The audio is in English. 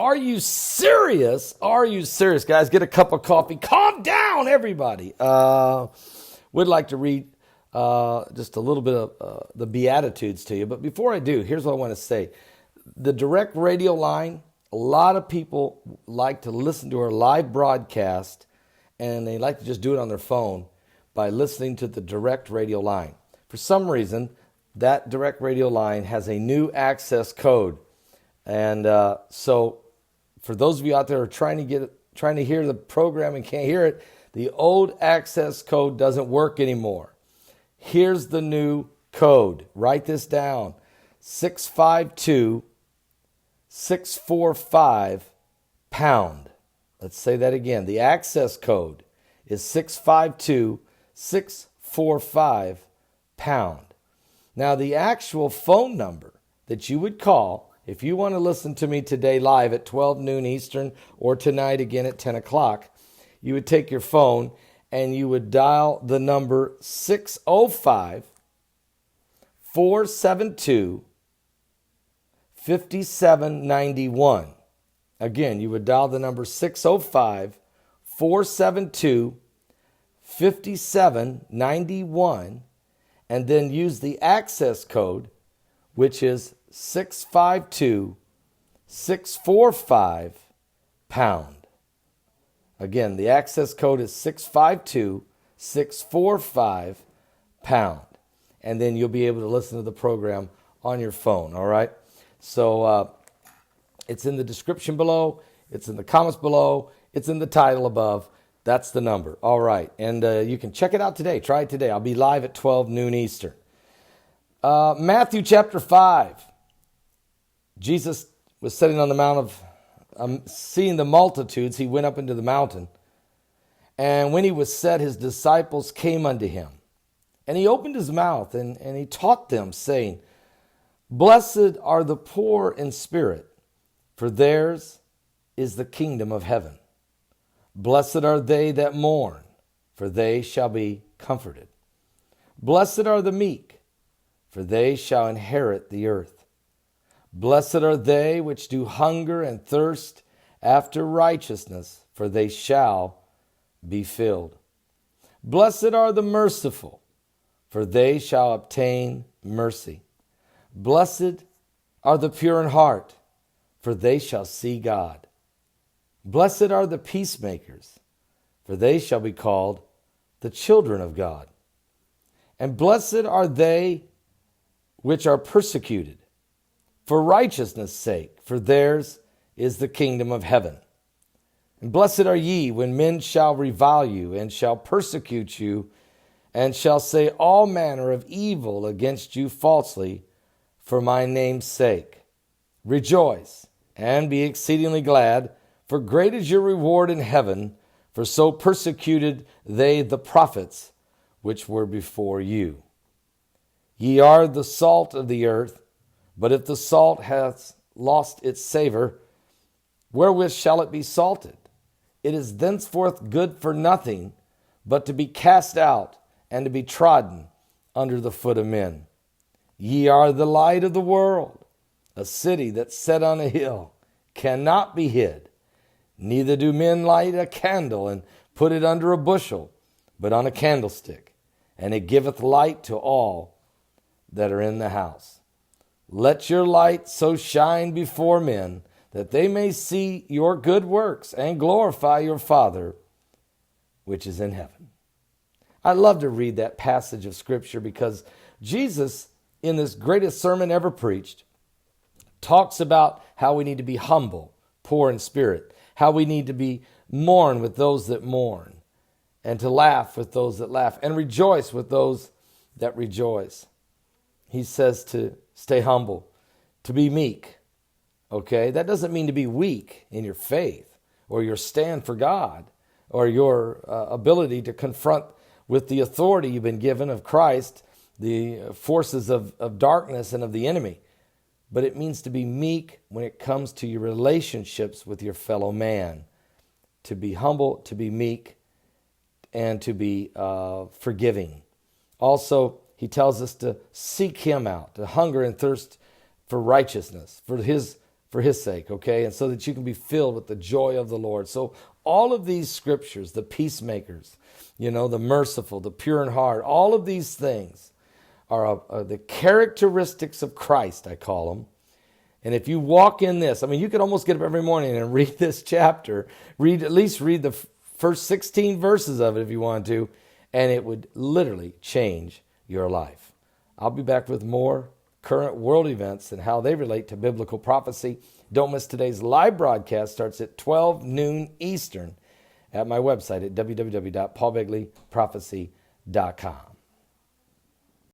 Are you serious? Are you serious, guys? Get a cup of coffee. Calm down, everybody. Would like to read just a little bit of the Beatitudes to you. But before I do, here's what I want to say. The direct radio line, a lot of people like to listen to our live broadcast, and they like to just do it on their phone by listening to the direct radio line. For some reason, that direct radio line has a new access code. And so for those of you out there who are trying to hear the program and can't hear it, the old access code doesn't work anymore. Here's the new code. Write this down. 652-645 pound. Let's say that again. The access code is 652-645 pound. Now, the actual phone number that you would call if you want to listen to me today live at 12 noon Eastern or tonight again at 10 o'clock, you would take your phone and you would dial the number 605-472-5791. Again, you would dial the number 605-472-5791 and then use the access code, which is 652-645 pound. Again, the access code is 652-645 pound. And then you'll be able to listen to the program on your phone, all right? So it's in the description below. It's in the comments below. It's in the title above. That's the number, all right? And you can check it out today. Try it today. I'll be live at 12 noon Eastern. Matthew chapter 5. Jesus was sitting on the mount of, seeing the multitudes, he went up into the mountain. And when he was set, his disciples came unto him. And he opened his mouth and he taught them, saying, Blessed are the poor in spirit, for theirs is the kingdom of heaven. Blessed are they that mourn, for they shall be comforted. Blessed are the meek, for they shall inherit the earth. Blessed are they which do hunger and thirst after righteousness, for they shall be filled. Blessed are the merciful, for they shall obtain mercy. Blessed are the pure in heart, for they shall see God. Blessed are the peacemakers, for they shall be called the children of God. And blessed are they which are persecuted for righteousness' sake, for theirs is the kingdom of heaven. And blessed are ye when men shall revile you, and shall persecute you, and shall say all manner of evil against you falsely for my name's sake. Rejoice, and be exceedingly glad, for great is your reward in heaven, for so persecuted they the prophets which were before you. Ye are the salt of the earth, but if the salt hath lost its savor, wherewith shall it be salted? It is thenceforth good for nothing, but to be cast out and to be trodden under the foot of men. Ye are the light of the world. A city that's set on a hill cannot be hid. Neither do men light a candle and put it under a bushel, but on a candlestick, and it giveth light to all that are in the house. Let your light so shine before men that they may see your good works and glorify your Father which is in heaven. I love to read that passage of Scripture because Jesus, in this greatest sermon ever preached, talks about how we need to be humble, poor in spirit, how we need to mourn with those that mourn, and to laugh with those that laugh, and rejoice with those that rejoice. He says to stay humble, to be meek. Okay, that doesn't mean to be weak in your faith or your stand for God or your ability to confront with the authority you've been given of Christ, the forces of darkness and of the enemy. But it means to be meek when it comes to your relationships with your fellow man. To be humble, to be meek, and to be forgiving. Also, he tells us to seek him out, to hunger and thirst for righteousness, for his for his sake, okay? And so that you can be filled with the joy of the Lord. So all of these scriptures, the peacemakers, the merciful, the pure in heart, all of these things are the characteristics of Christ, I call them. And if you walk in this, you could almost get up every morning and read this chapter, at least read the first 16 verses of it if you want to, and it would literally change your life. I'll be back with more current world events and how they relate to biblical prophecy. Don't miss today's live broadcast. Starts at 12 noon Eastern at my website at www.paulbegleyprophecy.com.